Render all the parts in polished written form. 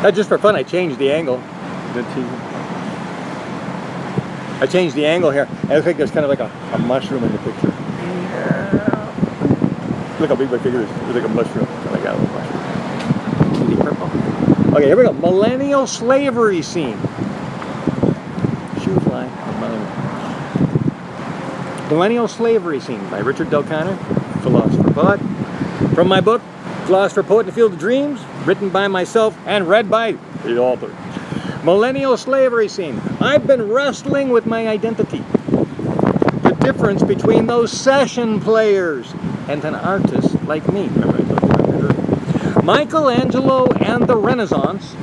Just for fun, I changed the angle. I changed the angle here. It looks like there's kind of like a mushroom in the picture. Look how big my figure is. It's like a mushroom. I got a little mushroom. Really purple. Okay, here we go. Millennial Slavery Scene. Shoe fly. Millennial Slavery Scene by Richard Del Conner, Philosopher Poet. From my book, Philosopher Poet in the Field of Dreams, written by myself and read by the author. Millennial Slavery Scene. I've been wrestling with my identity. The difference between those session players and an artist like me. Michelangelo and the Renaissance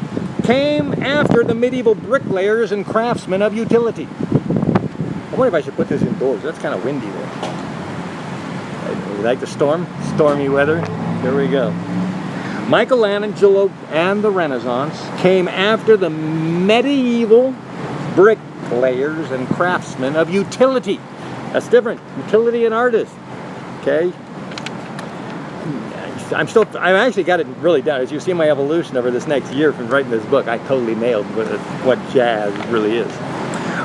came after the medieval bricklayers and craftsmen of utility. I wonder if I should put this indoors. That's kind of windy there. You like the storm? Stormy weather? Here we go. Michelangelo and the Renaissance came after the medieval bricklayers and craftsmen of utility. That's different. Utility and artist. Okay? I've actually got it really down. As you see my evolution over this next year from writing this book, I totally nailed what jazz really is.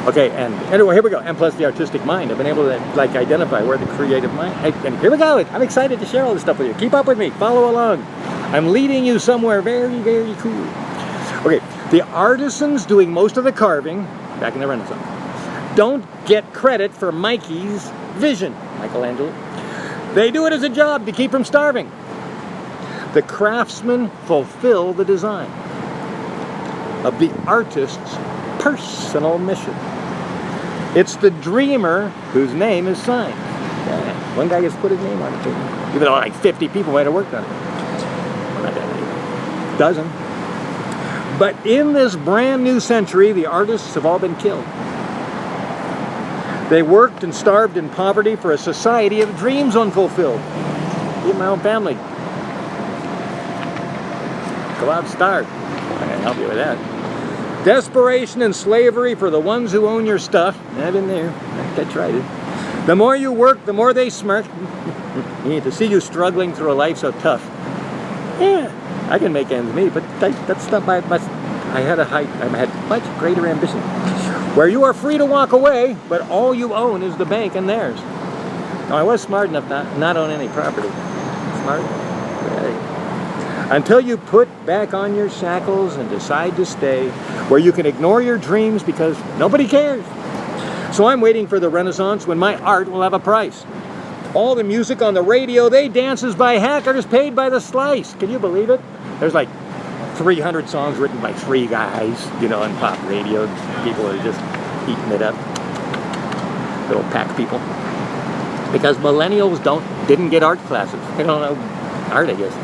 Okay, and anyway, here we go. And plus the artistic mind. I've been able to like identify where the creative mind. And here we go. I'm excited to share all this stuff with you. Keep up with me. Follow along. I'm leading you somewhere very, very cool. Okay, the artisans doing most of the carving back in the Renaissance don't get credit for Mikey's vision, Michelangelo. They do it as a job to keep from starving. The craftsmen fulfill the design of the artist's personal mission. It's the dreamer whose name is signed. Yeah, one guy gets put his name on it, even though like 50 people might have worked on it. Well, not that many. Dozen. But in this brand new century, the artists have all been killed. They worked and starved in poverty for a society of dreams unfulfilled. Even my own family. Go out and starve. I can help you with that. Desperation and slavery for the ones who own your stuff. I've been there. I tried it. The more you work, the more they smirk. To see you struggling through a life so tough. Yeah, I can make ends meet, but that's not my. I had much greater ambition. Where you are free to walk away, but all you own is the bank and theirs. Now, I was smart enough not own any property. Smart? Right. Until you put back on your shackles and decide to stay, where you can ignore your dreams because nobody cares. So I'm waiting for the Renaissance when my art will have a price. All the music on the radio, they dances by hackers paid by the slice. Can you believe it? There's like 300 songs written by 3 guys, on pop radio. People are just eating it up. Little pack people. Because millennials didn't get art classes. They don't know art, I guess.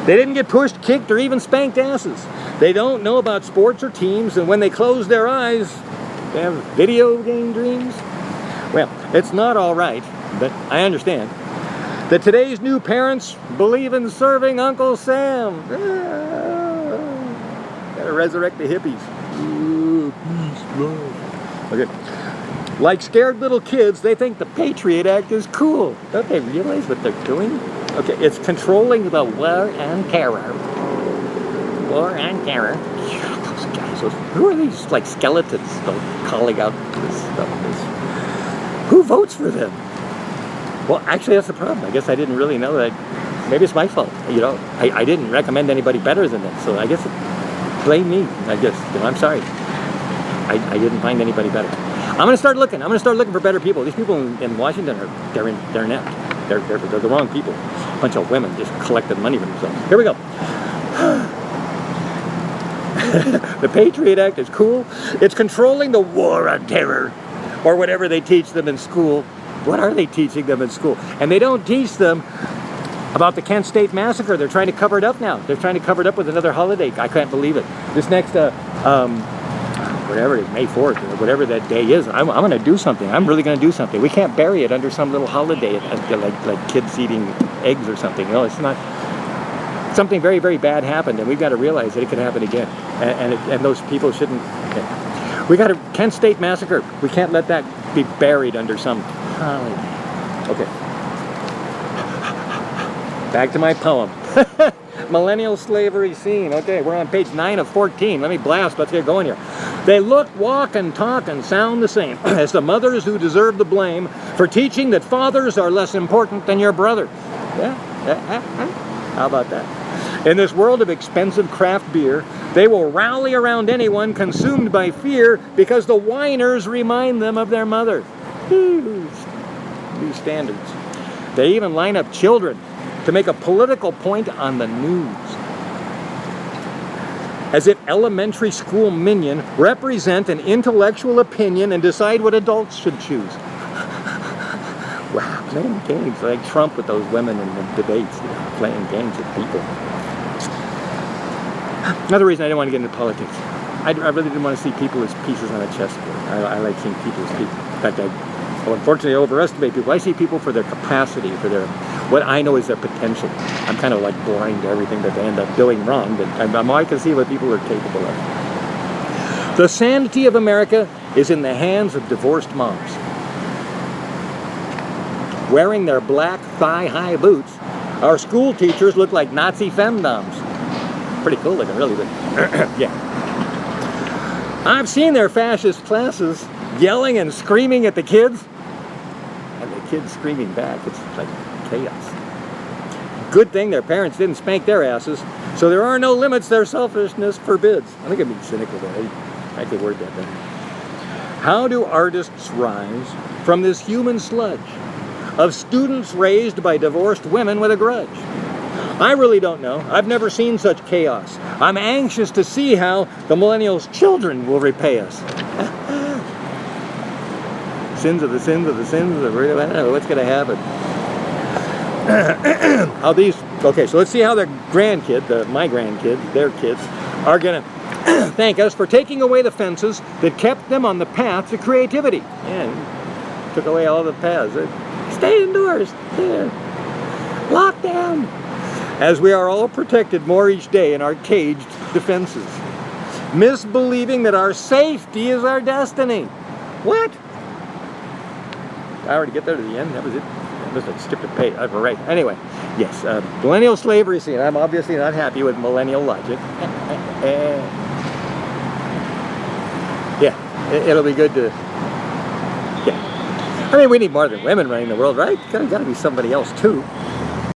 They didn't get pushed, kicked, or even spanked asses. They don't know about sports or teams, and when they close their eyes, they have video game dreams. Well, it's not all right, but I understand that today's new parents believe in serving Uncle Sam. Gotta resurrect the hippies. Ooh, peace, love. Okay. Like scared little kids, they think the Patriot Act is cool. Don't they realize what they're doing? Okay, it's controlling the war on terror. War on terror. Those guys, who are these like skeletons calling out this stuff? Who votes for them? Well, actually, that's the problem. I guess I didn't really know that. Maybe it's my fault. I didn't recommend anybody better than them. So I guess blame me. I guess I'm sorry. I didn't find anybody better. I'm gonna start looking. I'm gonna start looking for better people. These people in Washington they're inept. They're the wrong people. A bunch of women just collecting money for themselves. Here we go. The Patriot Act is cool. It's controlling the war on terror, or whatever they teach them in school. What are they teaching them in school? And they don't teach them about the Kent State Massacre. They're trying to cover it up now. They're trying to cover it up with another holiday. I can't believe it. This next whatever it is, May 4th, or whatever that day is, I'm going to do something. I'm really going to do something. We can't bury it under some little holiday, like kids eating eggs or something. It's not. Something very, very bad happened, and we've got to realize that it could happen again. And those people shouldn't. We got to Kent State Massacre. We can't let that be buried under some holiday. Okay. Back to my poem. Millennial Slavery Scene. Okay, we're on page 9 of 14. Let me blast. Let's get going here. They look, walk, and talk and sound the same as the mothers who deserve the blame for teaching that fathers are less important than your brother. Yeah. How about that? In this world of expensive craft beer, they will rally around anyone consumed by fear because the whiners remind them of their mother. New standards. They even line up children to make a political point on the news. As if elementary school minion represent an intellectual opinion and decide what adults should choose. Wow, playing games like Trump with those women in the debates, playing games with people. Another reason I didn't want to get into politics. I really didn't want to see people as pieces on a chessboard. I like seeing people as people. In fact, I unfortunately overestimate people. I see people for their capacity, for their what I know is their potential. I'm kind of like blind to everything that they end up doing wrong, but I can see what people are capable of. The sanity of America is in the hands of divorced moms. Wearing their black thigh-high boots, our school teachers look like Nazi femdoms. Pretty cool looking, really, but yeah. I've seen their fascist classes yelling and screaming at the kids, and the kids screaming back. It's like chaos. Good thing their parents didn't spank their asses, so there are no limits their selfishness forbids. I think I'm being cynical there. I could word that better. How do artists rise from this human sludge of students raised by divorced women with a grudge? I really don't know. I've never seen such chaos. I'm anxious to see how the millennials' children will repay us. Sins of the sins of the sins of the... I don't know what's going to happen. How these... Okay, so let's see how their grandkid, my grandkids, their kids, are going to thank us for taking away the fences that kept them on the path to creativity. Yeah, took away all the paths. Stay indoors. Yeah. Lockdown. As we are all protected more each day in our caged defenses. Misbelieving that our safety is our destiny. What? I already get there to the end? That was it? I must have skipped a page. All right. Anyway, yes, Millennial Slavery Scene. I'm obviously not happy with millennial logic. Yeah, it'll be good to... Yeah. I mean, we need more than women running the world, right? Gotta be somebody else, too.